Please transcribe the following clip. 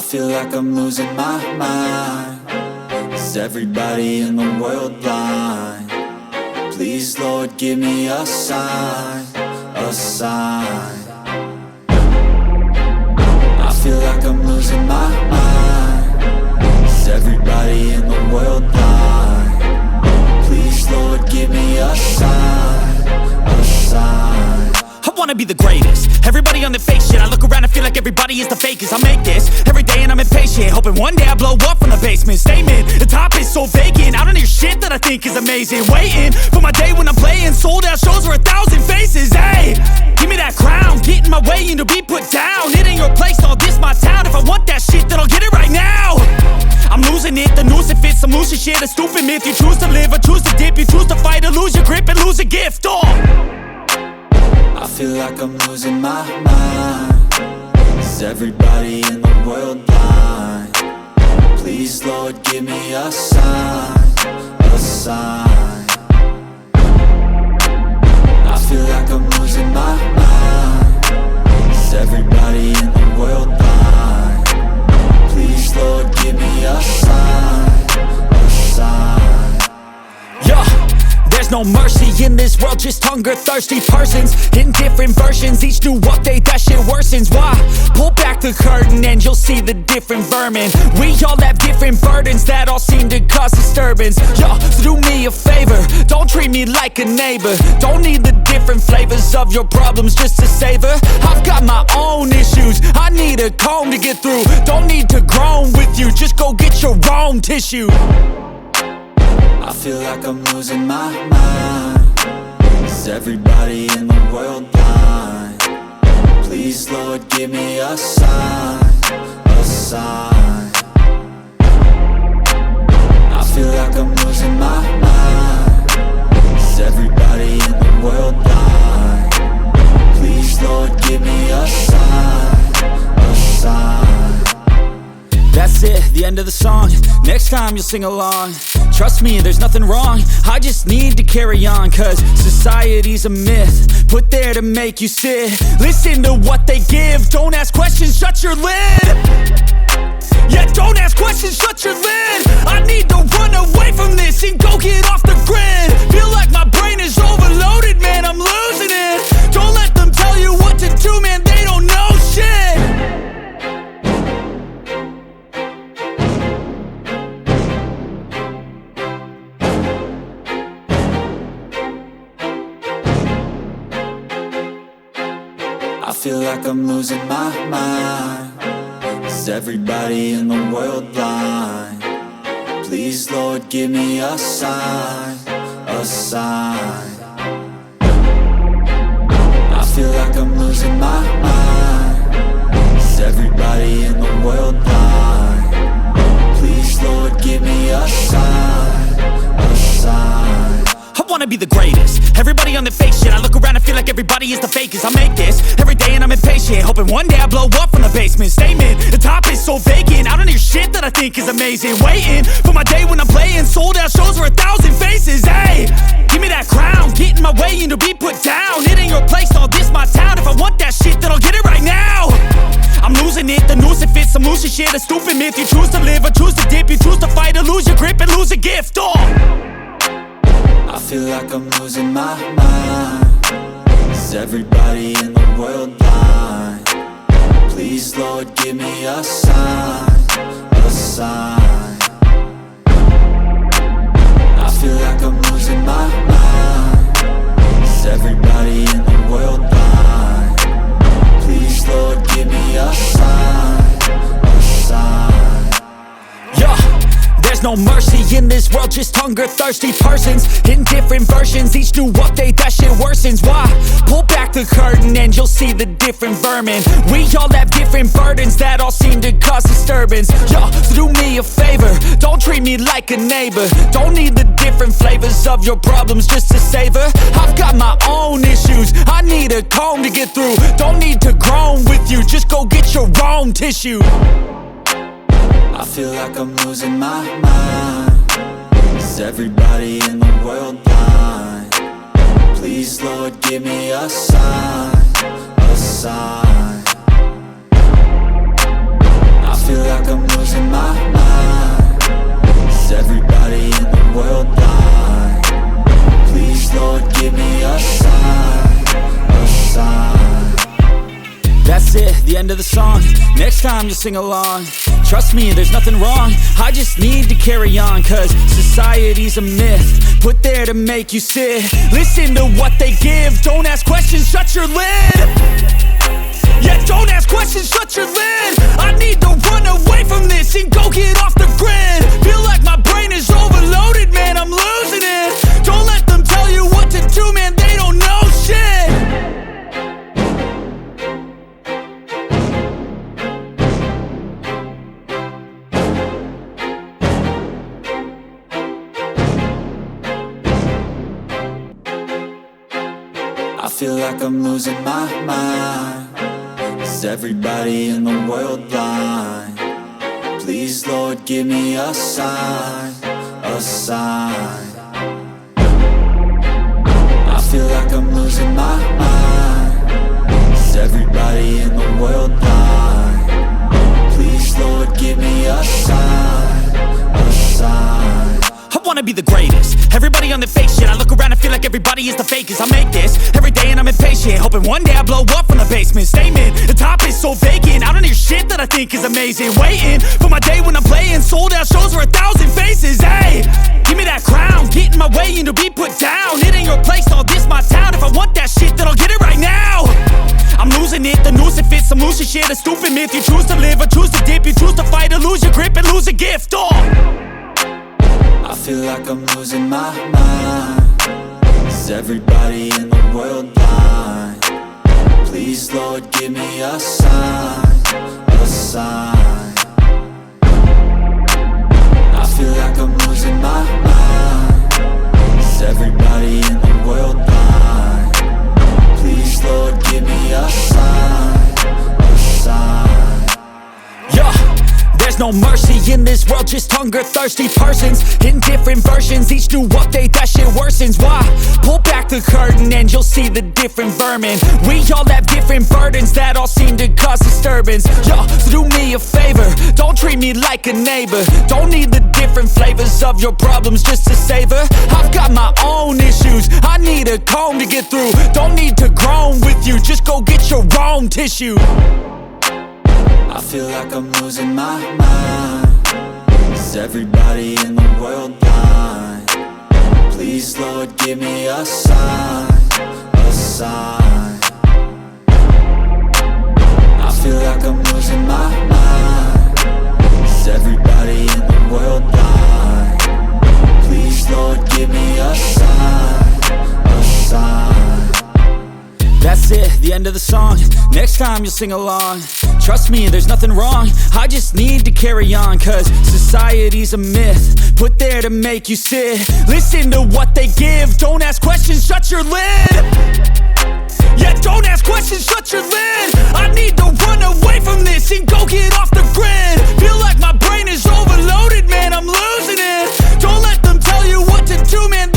feel like I'm losing my mind. Is everybody in the world blind? Please, Lord, give me a sign, a sign. I feel like I'm losing my mind. Is everybody in the world blind? Please, Lord, give me a sign, a sign. I wanna be the greatest. Everybody on the fake shit. I look around and feel like everybody is the fakest. I make this every day and I'm impatient, hoping one day I blow up from the basement. Statement, the top is so vacant. I don't hear shit that I think is amazing. Waiting for my day when I'm playing sold out shows for 1,000 faces. Hey, give me that crown, get in my way and to be put down. It ain't your place, all this my town. If I want that shit, then I'll get it right now. I'm losing it, the noose it fits. I'm losing shit, a stupid myth. You choose to live or choose to dip. You choose to fight or lose your grip and lose a gift. I feel like I'm losing my mind. Is everybody in the world blind? Please, Lord, give me a sign, a sign. I feel like I'm losing my mind. Is everybody in the world blind? Please, Lord, give me a sign, a sign. Yeah. There's no mercy in this world, just hunger-thirsty persons in different versions, each new update, that shit worsens. Why? Pull back the curtain and you'll see the different vermin. We all have different burdens that all seem to cause disturbance. Yo, so do me a favor, don't treat me like a neighbor. Don't need the different flavors of your problems just to savor. I've got my own issues, I need a comb to get through. Don't need to groan with you, just go get your own tissue. I feel like I'm losing my mind. Is everybody in the world blind? Please, Lord, give me a sign, a sign. I feel like I'm losing my mind. Is everybody in the world blind? Please, Lord, give me a sign, a sign. That's it, the end of the song. Next time you'll sing along. Trust me, there's nothing wrong. I just need to carry on, cause society's a myth put there to make you sit. Listen to what they give. Don't ask questions, shut your lid. Yeah, don't ask questions, shut your lid. I need to run away from this and go get off the grid. Feel like my brain is overloaded, man, I'm losing it. Don't let them tell you what to do, man, they don't know shit. I feel like I'm losing my mind. Is everybody in the world blind? Please, Lord, give me a sign, a sign. I feel like I'm losing my mind. Is everybody in the world blind? Please, Lord, give me a sign, a sign. I wanna be the greatest. Everybody on the fake shit. I look around and feel like everybody is the fakest. I make this every day and I'm impatient, hoping one day I blow up from the basement. Statement, the top is so vacant. I don't hear shit that I think is amazing. Waiting for my day when I'm playing sold out shows for 1,000 faces. Hey, give me that crown, get in my way and to be put down. It ain't your place, all this my town. If I want that shit, then I'll get it right now. I'm losing it, the noose it fits. I'm losing shit, a stupid myth. You choose to live or choose to dip. You choose to fight or lose your grip and lose a gift. I feel like I'm losing my mind. Is everybody in the world blind? Please, Lord, give me a sign, a sign. I feel like I'm losing my mind. Is everybody in the world blind? Please, Lord, give me a sign, a sign. Yeah. There's no mercy in this world, just hunger-thirsty persons in different versions, each new update, that shit worsens. Why? Pull back the curtain and you'll see the different vermin. We all have different burdens that all seem to cause disturbance. Yo, so do me a favor, don't treat me like a neighbor. Don't need the different flavors of your problems just to savor. I've got my own issues, I need a comb to get through. Don't need to groan with you, just go get your own tissue. I feel like I'm losing my mind. Is everybody in the world blind? Please, Lord, give me a sign, a sign. I feel like I'm losing my mind. Is everybody in the world blind? Please, Lord, give me a sign, a sign. That's it, the end of the song. Next time you'll sing along. Trust me, there's nothing wrong. I just need to carry on, cause society's a myth put there to make you sit. Listen to what they give. Don't ask questions, shut your lid. Yeah, don't ask questions, shut your lid. I need to run away from this and go get off the grid. Feel like my brain is overloaded, man, I'm losing it. Don't let them tell you what to do, man, they don't know shit. I feel like I'm losing my mind. Is everybody in the world blind? Please, Lord, give me a sign, a sign. I feel like I'm losing my mind. Is everybody in the world blind? Please, Lord, give me a sign, a sign. I wanna be the greatest. Everybody on the fake shit. I look around and feel like everybody is the fakest. I make this every day and I'm impatient, hoping one day I blow up from the basement. Statement, the top is so vacant. I don't hear shit that I think is amazing. Waiting for my day when I'm playing sold out shows for 1,000 faces. Hey, give me that crown, get in my way and to be put down. It ain't your place, all this my town. If I want that shit, then I'll get it right now. I'm losing it, the noose it fits. I'm losing shit, a stupid myth. You choose to live or choose to dip. You choose to fight or lose your grip and lose a gift. I feel like I'm losing my mind. Is everybody in the world blind? Please, Lord, give me a sign, a sign. I feel like I'm losing my mind. Is everybody in the world blind? Please, Lord, give me a sign, a sign. Yeah. There's no mercy in this world, just hunger-thirsty persons in different versions, each new update, that shit worsens. Why? Pull back the curtain and you'll see the different vermin. We all have different burdens that all seem to cause disturbance. Yo, so do me a favor, don't treat me like a neighbor. Don't need the different flavors of your problems just to savor. I've got my own issues, I need a comb to get through. Don't need to groan with you, just go get your own tissue. I feel like I'm losing my mind. Is everybody in the world blind? Please, Lord, give me a sign, a sign. I feel like I'm losing my mind. Is everybody in the world blind? Please, Lord, give me a sign, a sign. That's it, the end of the song. Next time you'll sing along. Trust me, there's nothing wrong. I just need to carry on, cause society's a myth put there to make you sit. Listen to what they give. Don't ask questions, shut your lid. Yeah, don't ask questions, shut your lid. I need to run away from this and go get off the grid. Feel like my brain is overloaded, man, I'm losing it. Don't let them tell you what to do, man.